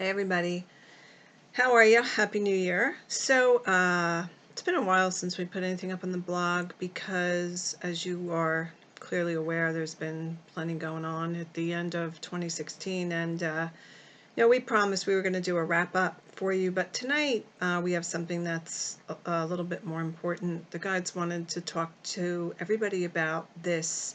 Hey everybody, how are you? Happy New Year. It's been a while since we put anything up on the blog because, as you are clearly aware, there's been plenty going on at the end of 2016, and we promised we were going to do a wrap up for you, but tonight we have something that's a little bit more important. The guides wanted to talk to everybody about this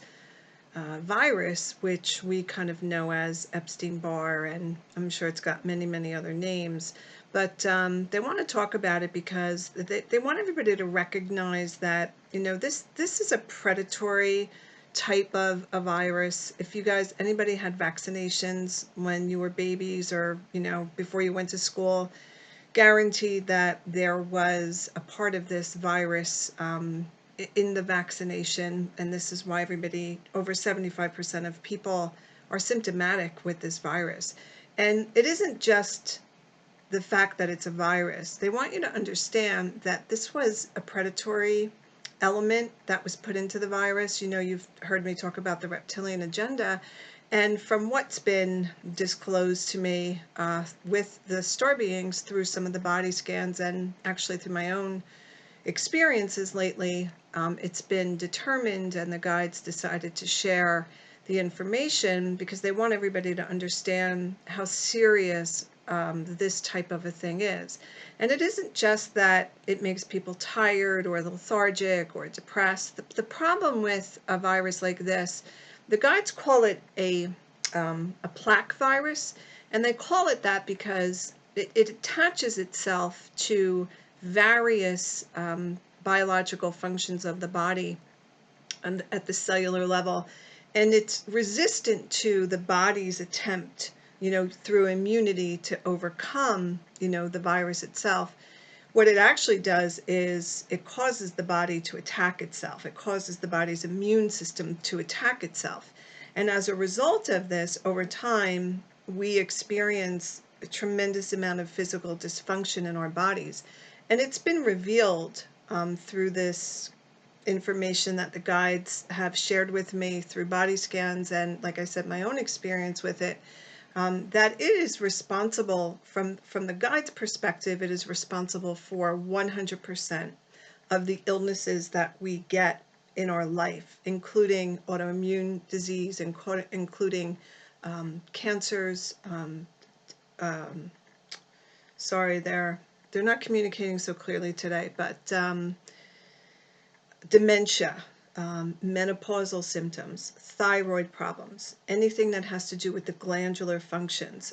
virus, which we kind of know as Epstein-Barr, and I'm sure it's got many, many other names. But they want to talk about it because they want everybody to recognize that, this is a predatory type of a virus. If you guys, anybody had vaccinations when you were babies or, before you went to school, guaranteed that there was a part of this virus in the vaccination, and this is why everybody, over 75% of people, are symptomatic with this virus. And it isn't just the fact that it's a virus. They want you to understand that this was a predatory element that was put into the virus. You've heard me talk about the reptilian agenda, and from what's been disclosed to me with the star beings through some of the body scans and actually through my own experiences lately, it's been determined, and the guides decided to share the information because they want everybody to understand how serious this type of a thing is. And it isn't just that it makes people tired or lethargic or depressed. The problem with a virus like this, the guides call it a plaque virus, and they call it that because it attaches itself to various biological functions of the body and at the cellular level, and it's resistant to the body's attempt, through immunity to overcome, the virus itself. What it actually does is it causes the body to attack itself. It causes the body's immune system to attack itself. And as a result of this, over time, we experience a tremendous amount of physical dysfunction in our bodies. And it's been revealed through this information that the guides have shared with me through body scans and, like I said, my own experience with it, that it is responsible, from the guide's perspective, it is responsible for 100% of the illnesses that we get in our life, including autoimmune disease, including cancers. Sorry, they're not communicating so clearly today, but dementia, menopausal symptoms, thyroid problems, anything that has to do with the glandular functions,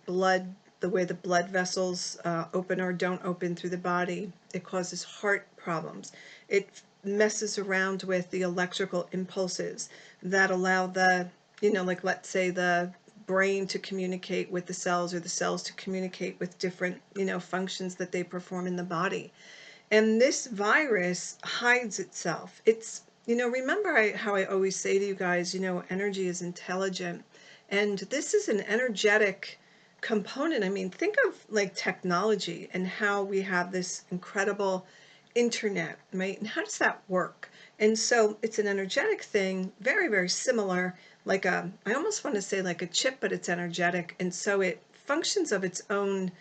blood, the way the blood vessels open or don't open through the body. It causes heart problems. It messes around with the electrical impulses that allow the, like, let's say, the brain to communicate with the cells, or the cells to communicate with different, functions that they perform in the body. And this virus hides itself. It's, remember how I always say to you guys, energy is intelligent. And this is an energetic component. I mean, think of like technology and how we have this incredible internet, right? And how does that work? And so it's an energetic thing, very, very similar, like I almost want to say like a chip, but it's energetic. And so it functions of its own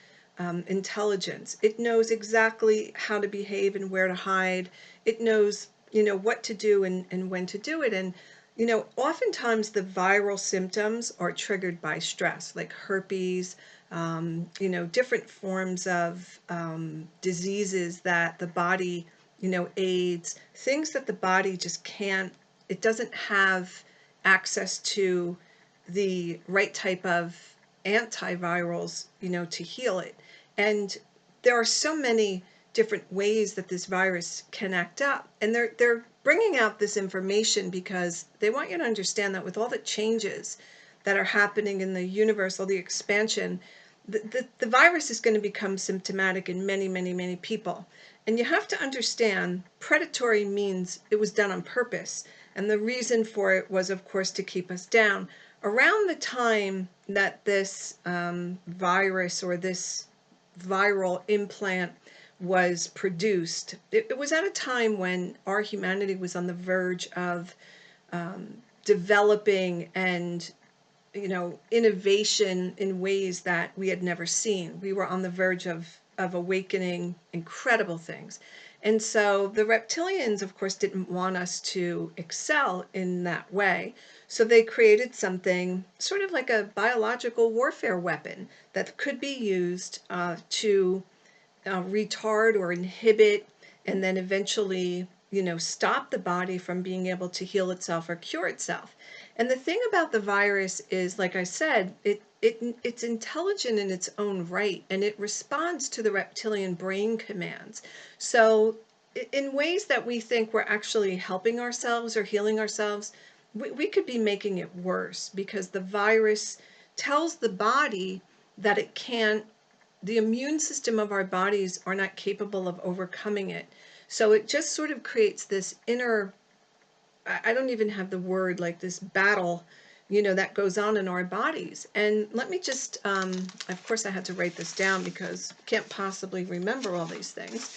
intelligence. It knows exactly how to behave and where to hide. It knows, what to do and when to do it. And, oftentimes the viral symptoms are triggered by stress, like herpes, different forms of diseases that the body, AIDS, things that the body just can't, it doesn't have access to the right type of antivirals, to heal it. And there are so many different ways that this virus can act up. And they're bringing out this information because they want you to understand that with all the changes that are happening in the universe, all the expansion, the virus is going to become symptomatic in many, many, many people. And you have to understand, predatory means it was done on purpose. And the reason for it was, of course, to keep us down. Around the time that this virus or this viral implant was produced, it was at a time when our humanity was on the verge of developing and innovation in ways that we had never seen. We were on the verge of awakening incredible things. And so the reptilians, of course, didn't want us to excel in that way. So they created something sort of like a biological warfare weapon that could be used to retard or inhibit, and then eventually, stop the body from being able to heal itself or cure itself. And the thing about the virus is, like I said, it's intelligent in its own right, and it responds to the reptilian brain commands. So in ways that we think we're actually helping ourselves or healing ourselves, we could be making it worse, because the virus tells the body that it can't, the immune system of our bodies are not capable of overcoming it. So it just sort of creates this inner, I don't even have the word, like this battle, that goes on in our bodies. And let me just, of course I had to write this down because I can't possibly remember all these things.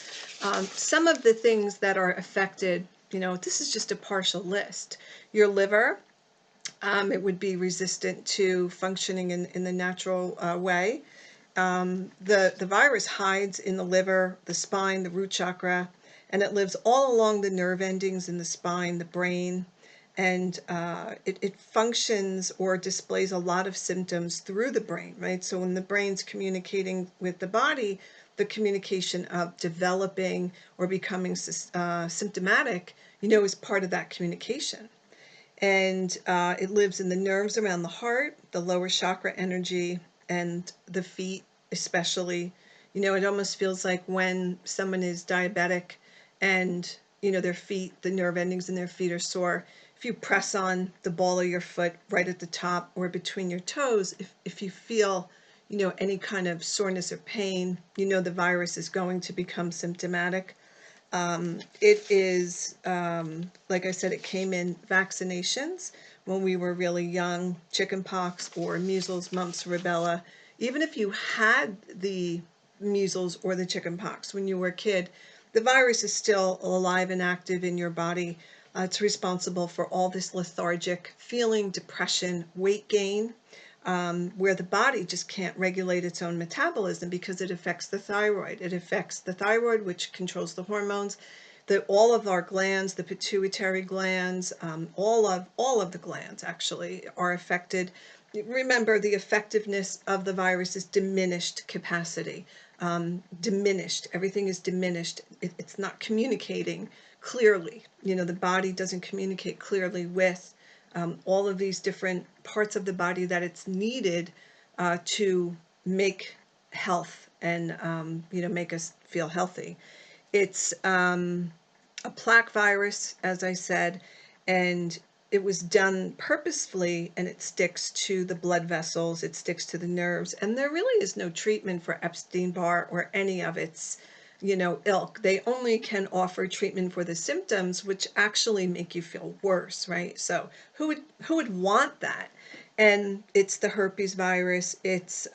Some of the things that are affected, this is just a partial list. Your liver, it would be resistant to functioning in the natural way. The virus hides in the liver, the spine, the root chakra, and it lives all along the nerve endings in the spine, the brain, and it functions or displays a lot of symptoms through the brain, right? So when the brain's communicating with the body, the communication of developing or becoming symptomatic, is part of that communication. And it lives in the nerves around the heart, the lower chakra energy, and the feet especially. It almost feels like when someone is diabetic and, their feet, the nerve endings in their feet are sore. If you press on the ball of your foot right at the top or between your toes, if you feel, any kind of soreness or pain, the virus is going to become symptomatic. It is, like I said, it came in vaccinations when we were really young, chickenpox or measles, mumps, rubella. Even if you had the measles or the chickenpox when you were a kid, the virus is still alive and active in your body. It's responsible for all this lethargic feeling, depression, weight gain, where the body just can't regulate its own metabolism because it affects the thyroid. It affects the thyroid, which controls the hormones. All of our glands, the pituitary glands, all of the glands actually are affected. Remember, the effectiveness of the virus is diminished capacity. Diminished. Everything is diminished. It's not communicating clearly. The body doesn't communicate clearly with all of these different parts of the body that it's needed to make health and make us feel healthy. It's a plaque virus, as I said, and it was done purposefully, and it sticks to the blood vessels, it sticks to the nerves, and there really is no treatment for Epstein-Barr or any of its ilk. They only can offer treatment for the symptoms, which actually make you feel worse, right? So who would want that? And it's the herpes virus. It's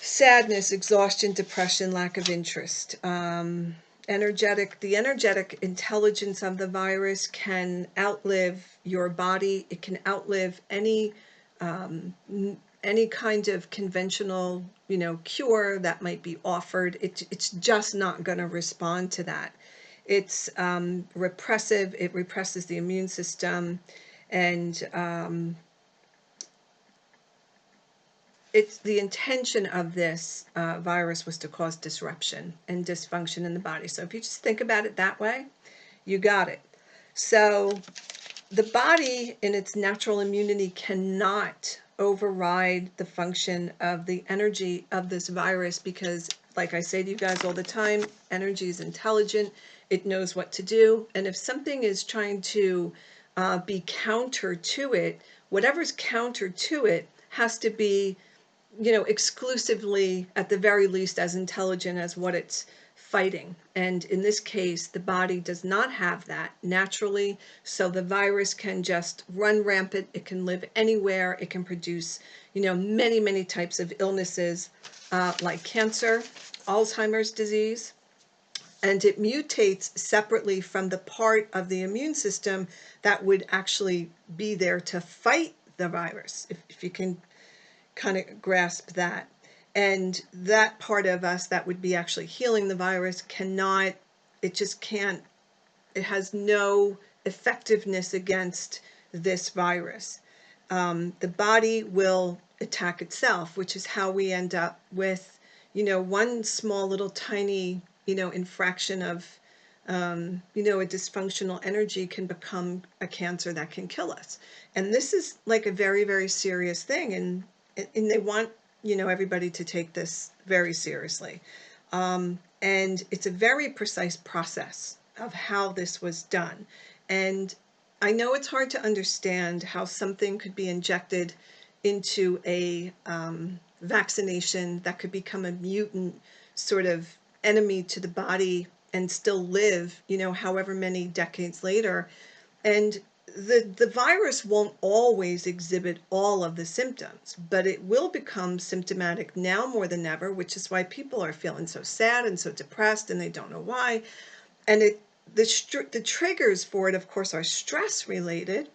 sadness, exhaustion, depression, lack of interest. The energetic intelligence of the virus can outlive your body. It can outlive any kind of conventional, cure that might be offered. It's just not going to respond to that. It's repressive. It represses the immune system, and it's the intention of this virus was to cause disruption and dysfunction in the body. So if you just think about it that way, you got it. So the body in its natural immunity cannot override the function of the energy of this virus because, like I say to you guys all the time, energy is intelligent. It knows what to do. And if something is trying to be counter to it, whatever's counter to it has to be exclusively, at the very least, as intelligent as what it's fighting. And in this case, the body does not have that naturally, so the virus can just run rampant. It can live anywhere. It can produce, many, many types of illnesses like cancer, Alzheimer's disease, and it mutates separately from the part of the immune system that would actually be there to fight the virus, if you can kind of grasp that. And that part of us that would be actually healing the virus cannot, it just can't, it has no effectiveness against this virus. The body will attack itself, which is how we end up with, one small little tiny, infraction of, a dysfunctional energy can become a cancer that can kill us. And this is like a very, very serious thing. And they want, everybody to take this very seriously. And it's a very precise process of how this was done. And I know it's hard to understand how something could be injected into a vaccination that could become a mutant sort of enemy to the body and still live, however many decades later. And the virus won't always exhibit all of the symptoms, but it will become symptomatic now more than ever, which is why people are feeling so sad and so depressed and they don't know why. And the triggers for it, of course, are stress related.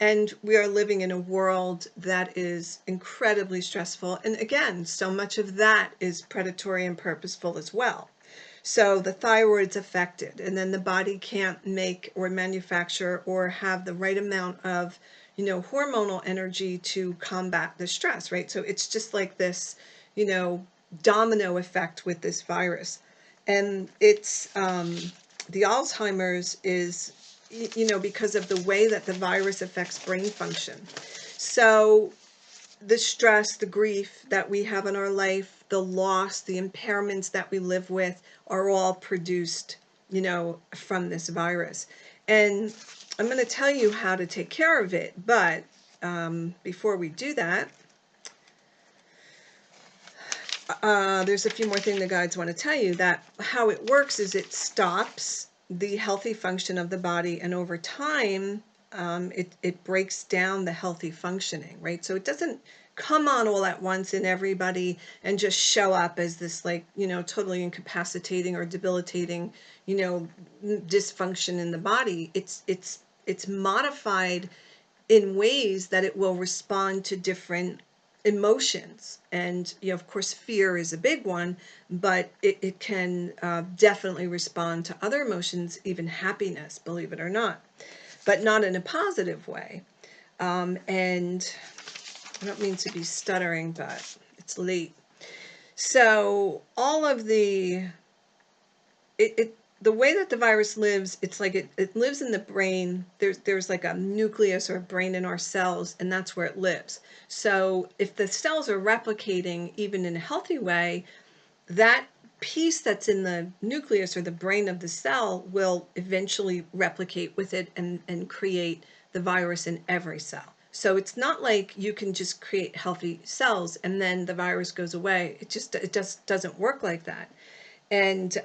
And we are living in a world that is incredibly stressful. And again, so much of that is predatory and purposeful as well. So the thyroid's affected, and then the body can't make or manufacture or have the right amount of, hormonal energy to combat the stress, right? So it's just like this, domino effect with this virus. And it's, the Alzheimer's is, because of the way that the virus affects brain function. So the stress, the grief that we have in our life, the loss, the impairments that we live with are all produced, from this virus. And I'm going to tell you how to take care of it. But before we do that, there's a few more things the guides want to tell you. That how it works is it stops the healthy function of the body, and over time, it breaks down the healthy functioning, right? So it doesn't come on all at once in everybody and just show up as this, like, totally incapacitating or debilitating, dysfunction in the body. It's modified in ways that it will respond to different emotions. And, of course, fear is a big one, but it can definitely respond to other emotions, even happiness, believe it or not, but not in a positive way. And I don't mean to be stuttering, but it's late. So all of the way that the virus lives, it's like it lives in the brain. There's like a nucleus or a brain in our cells, and that's where it lives. So if the cells are replicating even in a healthy way, that piece that's in the nucleus or the brain of the cell will eventually replicate with it and create the virus in every cell. So it's not like you can just create healthy cells and then the virus goes away. It just doesn't work like that. And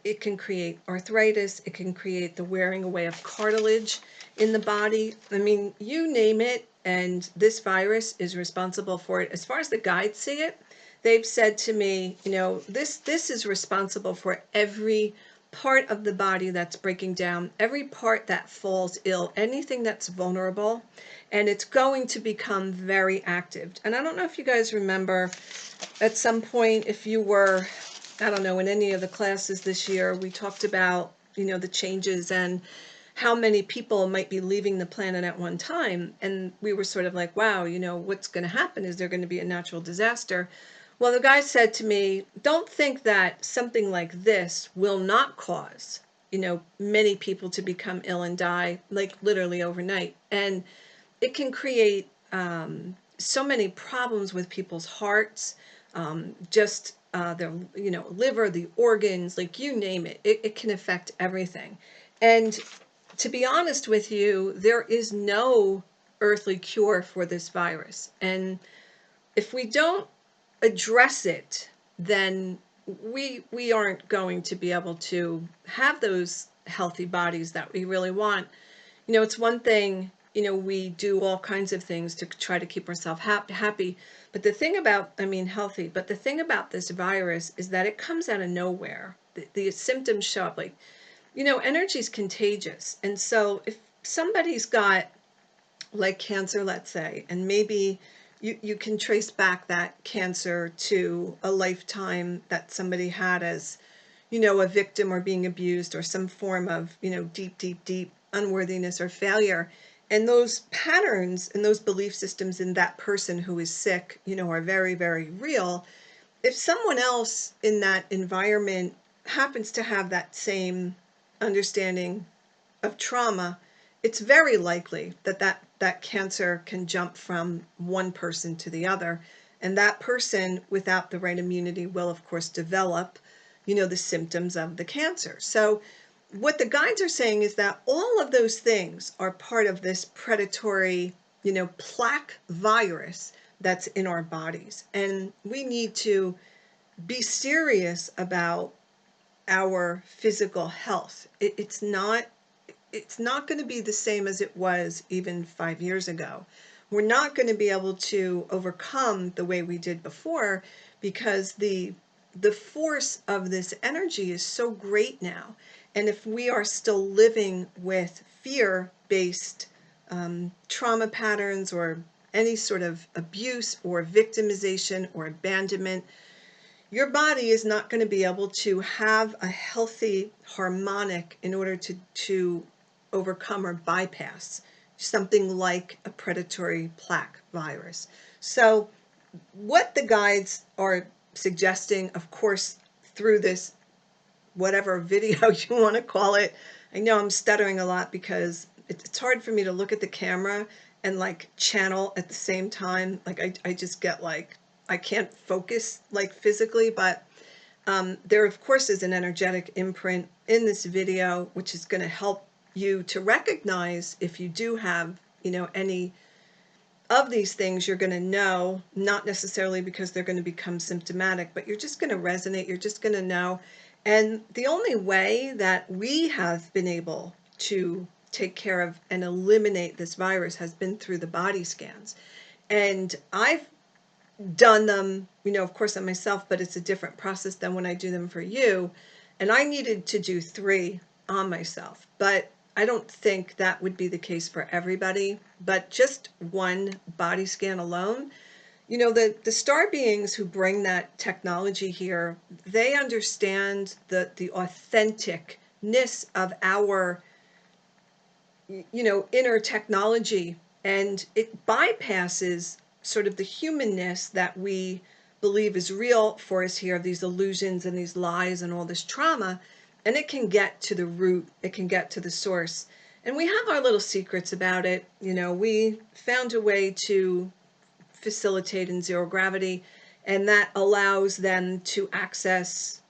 it can create arthritis. It can create the wearing away of cartilage in the body. I mean, you name it, and this virus is responsible for it. As far as the guides see it, they've said to me, this is responsible for every part of the body that's breaking down, every part that falls ill, anything that's vulnerable, and it's going to become very active. And I don't know if you guys remember at some point, if you were, I don't know, in any of the classes this year, we talked about, the changes and how many people might be leaving the planet at one time. And we were sort of like, wow, what's going to happen? Is there going to be a natural disaster? Well, the guy said to me, don't think that something like this will not cause, many people to become ill and die, like literally overnight. And it can create so many problems with people's hearts, just their, liver, the organs, like you name it. It can affect everything. And to be honest with you, there is no earthly cure for this virus. And if we don't address it, then we aren't going to be able to have those healthy bodies that we really want. It's one thing, we do all kinds of things to try to keep ourselves happy. But the thing about, healthy, but the thing about this virus is that it comes out of nowhere. The symptoms show up like, energy is contagious. And so if somebody's got like cancer, let's say, and maybe you can trace back that cancer to a lifetime that somebody had as, a victim or being abused or some form of, deep, deep, deep unworthiness or failure. And those patterns and those belief systems in that person who is sick, are very, very real. If someone else in that environment happens to have that same understanding of trauma, it's very likely that cancer can jump from one person to the other. And that person without the right immunity will, of course, develop, the symptoms of the cancer. So what the guides are saying is that all of those things are part of this predatory, plaque virus that's in our bodies. And we need to be serious about our physical health. It's not going to be the same as it was even 5 years ago. We're not going to be able to overcome the way we did before because the force of this energy is so great now. And if we are still living with fear-based trauma patterns or any sort of abuse or victimization or abandonment, your body is not going to be able to have a healthy harmonic in order to overcome or bypass something like a predatory plaque virus. So what the guides are suggesting, of course, through this whatever video you want to call it, I know I'm stuttering a lot because it's hard for me to look at the camera and like channel at the same time. Like I just get like, I can't focus like physically, but there of course is an energetic imprint in this video, which is going to help you to recognize if you do have, any of these things. You're going to know, not necessarily because they're going to become symptomatic, but you're just going to resonate. You're just going to know. And the only way that we have been able to take care of and eliminate this virus has been through the body scans. And I've done them, of course on myself, but it's a different process than when I do them for you. And I needed to do 3 on myself, but I don't think that would be the case for everybody. But just one body scan alone, the star beings who bring that technology here, they understand the authenticness of our, inner technology, and it bypasses sort of the humanness that we believe is real for us here, these illusions and these lies and all this trauma, and it can get to the root, it can get to the source. And we have our little secrets about it. We found a way to facilitate in zero gravity, and that allows them to access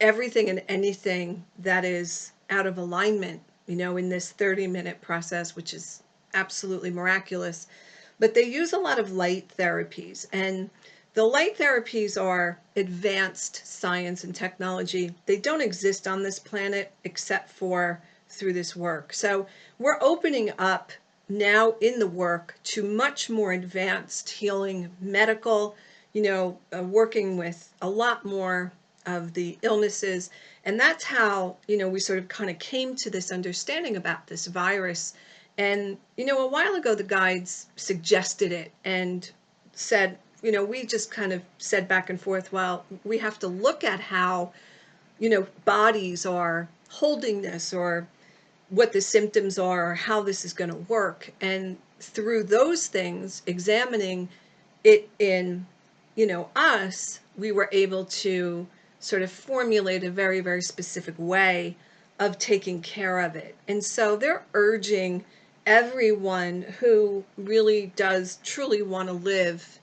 everything and anything that is out of alignment, in this 30-minute process, which is absolutely miraculous. But they use a lot of light therapies, and the light therapies are advanced science and technology. They don't exist on this planet except for through this work. So we're opening up now in the work to much more advanced healing, medical, working with a lot more of the illnesses. And that's how, we sort of kind of came to this understanding about this virus. And, a while ago, the guides suggested it and said, we just kind of said back and forth, well, we have to look at how, bodies are holding this, or what the symptoms are, or how this is going to work. And through those things, examining it in, us, we were able to sort of formulate a very, very specific way of taking care of it. And so they're urging everyone who really does truly want to live,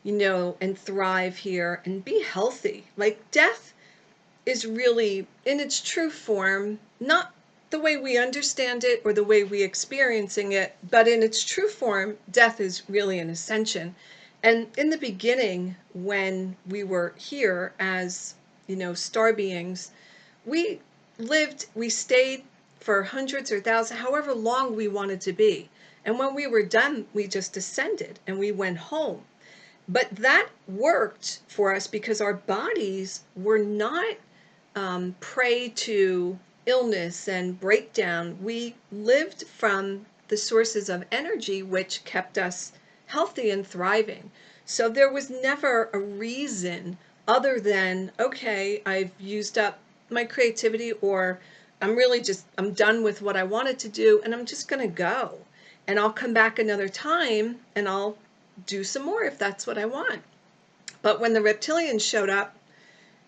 and thrive here and be healthy. Like, death is really, in its true form, not the way we understand it or the way we experiencing it, but in its true form, death is really an ascension. And in the beginning, when we were here as, star beings, we we stayed for hundreds or thousands, however long we wanted to be. And when we were done, we just ascended and we went home. But that worked for us because our bodies were not prey to illness and breakdown. We lived from the sources of energy which kept us healthy and thriving. So there was never a reason other than, okay, I've used up my creativity, or I'm done with what I wanted to do, and I'm just going to go. And I'll come back another time and I'll do some more if that's what I want. But when the reptilians showed up,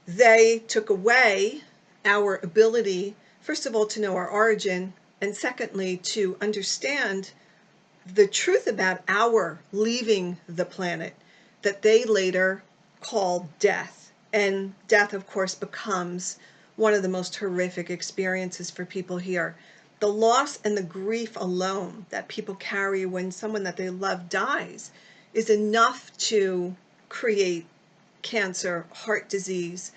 they took away our ability, first of all, to know our origin, and secondly, to understand the truth about our leaving the planet, that they later called death. And death, of course, becomes one of the most horrific experiences for people here. The loss and the grief alone that people carry when someone that they love dies is enough to create cancer, heart disease,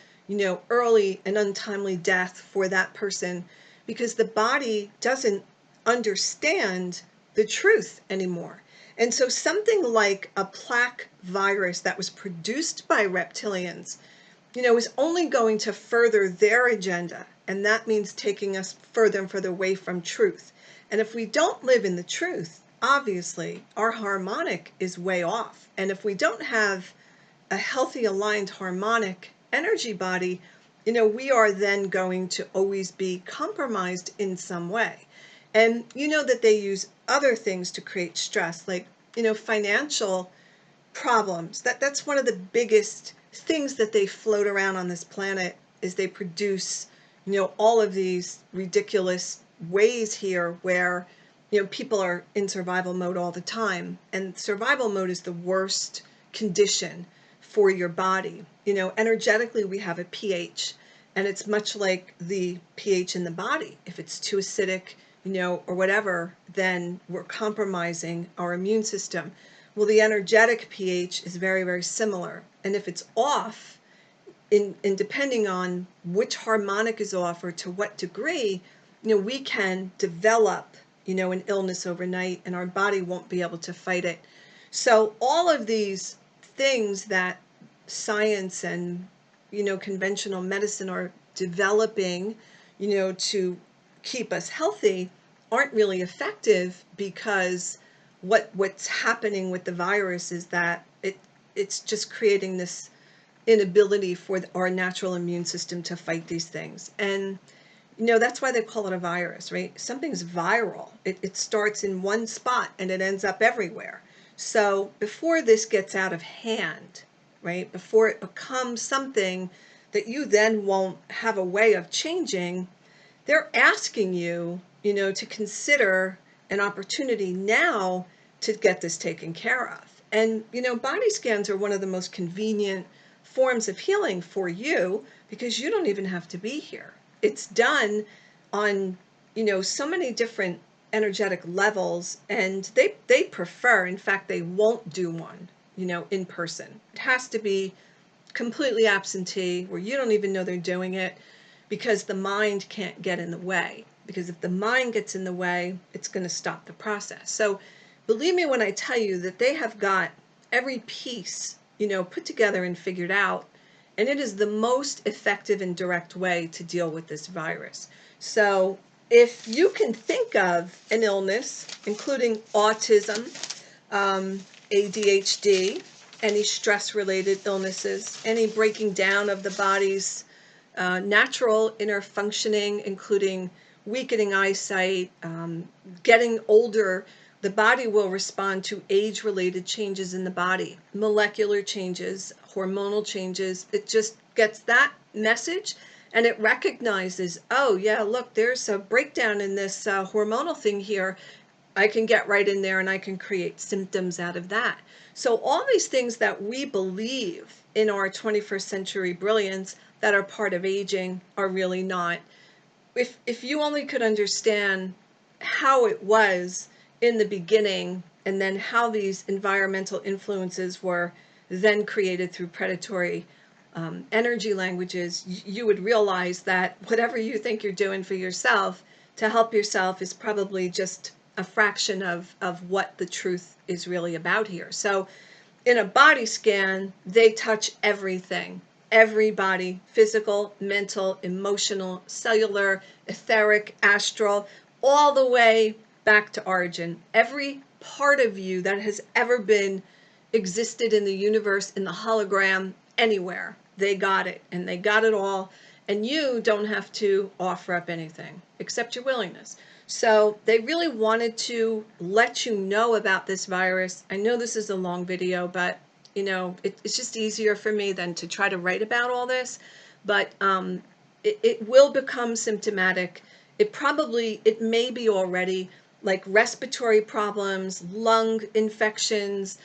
early and untimely death for that person, because the body doesn't understand the truth anymore. And so something like a plaque virus that was produced by reptilians, is only going to further their agenda. And that means taking us further and further away from truth. And if we don't live in the truth, obviously our harmonic is way off. And if we don't have a healthy, aligned, harmonic energy body, we are then going to always be compromised in some way. And that they use other things to create stress, like, financial problems. That's one of the biggest things that they float around on this planet, is they produce, all of these ridiculous ways here where, people are in survival mode all the time. And survival mode is the worst condition for your body. Energetically, we have a pH, and it's much like the pH in the body. If it's too acidic, or whatever, then we're compromising our immune system. Well, the energetic pH is very, very similar. And if it's off, in depending on which harmonic is off or to what degree, we can develop, an illness overnight, and our body won't be able to fight it. So all of these things that science and, conventional medicine are developing, to keep us healthy, aren't really effective, because what's happening with the virus is that it's just creating this inability for our natural immune system to fight these things. And that's why they call it a virus, right? Something's viral. It starts in one spot and it ends up everywhere. So before this gets out of hand, right, before it becomes something that you then won't have a way of changing, they're asking you, to consider an opportunity now to get this taken care of. And, body scans are one of the most convenient forms of healing for you, because you don't even have to be here. It's done on, so many different energetic levels, and they prefer, in fact, they won't do one, in person. It has to be completely absentee, where you don't even know they're doing it, because the mind can't get in the way. Because if the mind gets in the way, it's going to stop the process. So believe me when I tell you that they have got every piece, put together and figured out. And it is the most effective and direct way to deal with this virus. So if you can think of an illness, including autism, ADHD, any stress-related illnesses, any breaking down of the body's natural inner functioning, including weakening eyesight, getting older, the body will respond to age-related changes in the body, molecular changes, hormonal changes. It just gets that message, and it recognizes, oh yeah, look, there's a breakdown in this hormonal thing here. I can get right in there and I can create symptoms out of that. So all these things that we believe in our 21st century brilliance that are part of aging are really not. If you only could understand how it was in the beginning, and then how these environmental influences were then created through predatory energy languages, you would realize that whatever you think you're doing for yourself to help yourself is probably just a fraction of what the truth is really about here. So in a body scan, they touch everything. Every body, physical, mental, emotional, cellular, etheric, astral, all the way back to origin. Every part of you that has ever been existed in the universe, in the hologram, anywhere, they got it, and they got it all, and you don't have to offer up anything except your willingness. So they really wanted to let you know about this virus. I know this is a long video, but it's just easier for me than to try to write about all this. But it will become symptomatic. It may be already, like respiratory problems, lung infections,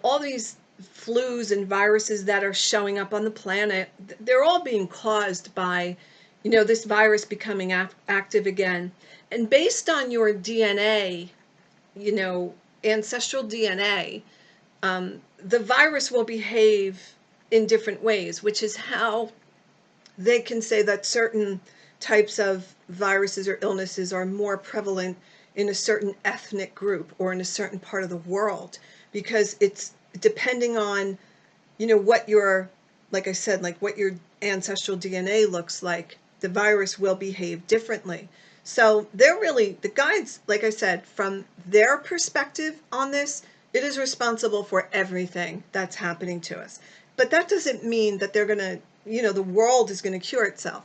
all these flus and viruses that are showing up on the planet. They're all being caused by, this virus becoming active again. And based on your DNA, ancestral DNA, the virus will behave in different ways, which is how they can say that certain types of viruses or illnesses are more prevalent in a certain ethnic group or in a certain part of the world, because it's depending on, what your, like I said, like what your ancestral DNA looks like, the virus will behave differently. So they're really, the guides, like I said, from their perspective on this, it is responsible for everything that's happening to us. But that doesn't mean that they're going to, the world is going to cure itself.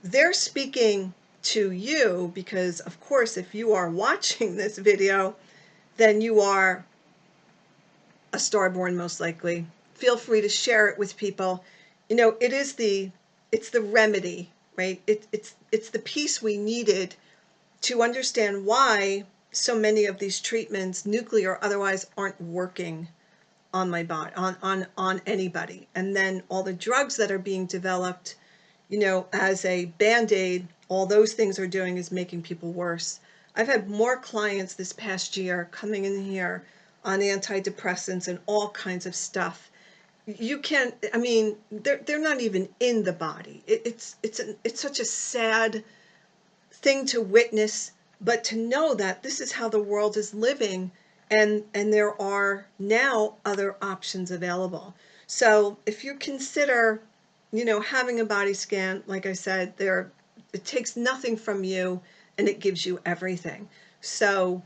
They're speaking to you because, of course, if you are watching this video, then you are a starborn, most likely. Feel free to share it with people. It's the remedy, right? It's the piece we needed to understand why so many of these treatments, nuclear or otherwise, aren't working on my body, on anybody. And then all the drugs that are being developed, as a band-aid, all those things are doing is making people worse. I've had more clients this past year coming in here on antidepressants and all kinds of stuff. You can't, I mean, they're not even in the body. It's such a sad thing to witness, but to know that this is how the world is living, and there are now other options available. So if you consider, having a body scan, like I said, it takes nothing from you and it gives you everything. So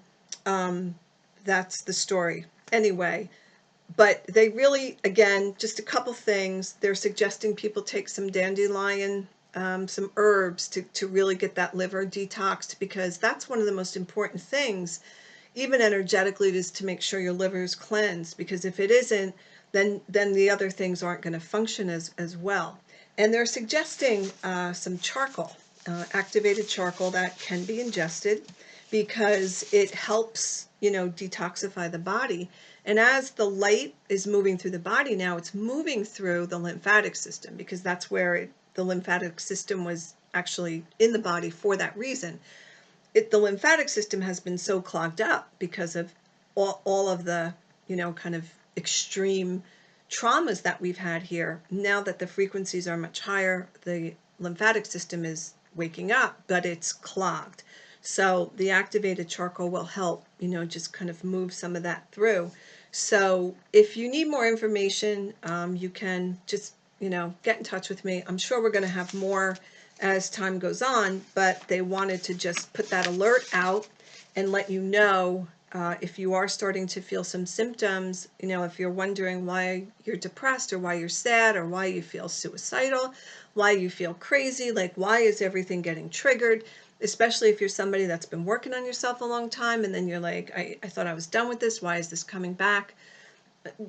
that's the story. Anyway, but they really, again, just a couple things. They're suggesting people take some dandelion, some herbs to really get that liver detoxed, because that's one of the most important things, even energetically, it is to make sure your liver is cleansed, because if it isn't, then the other things aren't going to function as well. And they're suggesting some charcoal, activated charcoal that can be ingested, because it helps, detoxify the body. And as the light is moving through the body now, it's moving through the lymphatic system, because that's where the lymphatic system was actually in the body for that reason. The lymphatic system has been so clogged up because of all of the, kind of extreme traumas that we've had here. Now that the frequencies are much higher, the lymphatic system is waking up, but it's clogged. So the activated charcoal will help, just kind of move some of that through. So if you need more information, you can just, get in touch with me. I'm sure we're going to have more as time goes on, but they wanted to just put that alert out and let you know, if you are starting to feel some symptoms, if you're wondering why you're depressed or why you're sad or why you feel suicidal, why you feel crazy, like why is everything getting triggered, especially if you're somebody that's been working on yourself a long time and then you're like, I thought I was done with this, why is this coming back?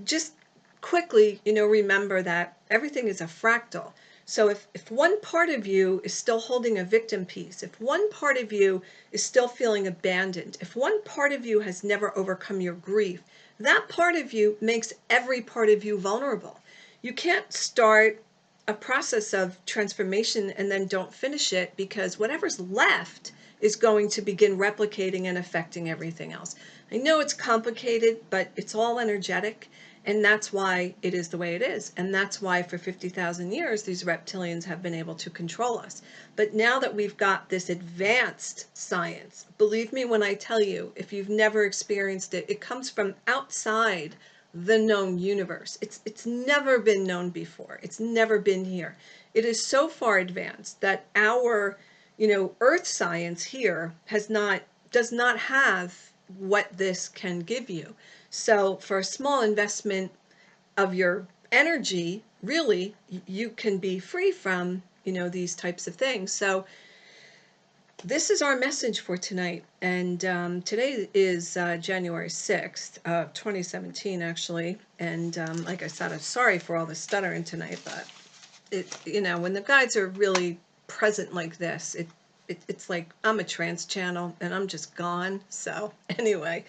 Just quickly, remember that everything is a fractal. So if one part of you is still holding a victim piece, if one part of you is still feeling abandoned, if one part of you has never overcome your grief, that part of you makes every part of you vulnerable. You can't start a process of transformation and then don't finish it, because whatever's left is going to begin replicating and affecting everything else. I know it's complicated, but it's all energetic. And that's why it is the way it is. And that's why for 50,000 years, these reptilians have been able to control us. But now that we've got this advanced science, believe me when I tell you, if you've never experienced it, it comes from outside the known universe. It's never been known before. It's never been here. It is so far advanced that our, earth science here has not does not have what this can give you. So for a small investment of your energy, really, you can be free from, these types of things. So this is our message for tonight. And today is January 6th, 2017, actually. And like I said, I'm sorry for all the stuttering tonight, but when the guides are really present like this, it's like I'm a trance channel and I'm just gone. So anyway,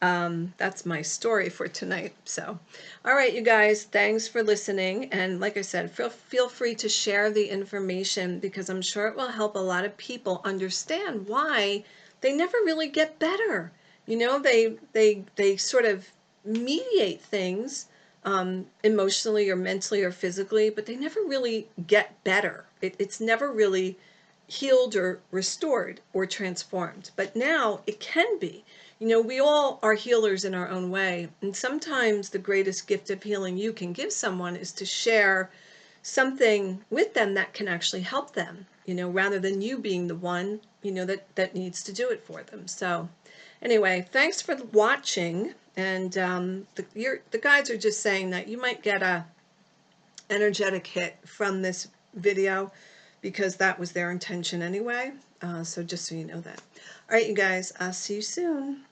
that's my story for tonight. So, all right, you guys, thanks for listening. And like I said, feel free to share the information, because I'm sure it will help a lot of people understand why they never really get better. They sort of mediate things, emotionally or mentally or physically, but they never really get better. It's never really healed or restored or transformed. But now it can be. We all are healers in our own way. And sometimes the greatest gift of healing you can give someone is to share something with them that can actually help them, rather than you being the one, that needs to do it for them. So anyway, thanks for watching. And the guides are just saying that you might get a energetic hit from this video, because that was their intention anyway. So just so you know that. All right, you guys, I'll see you soon.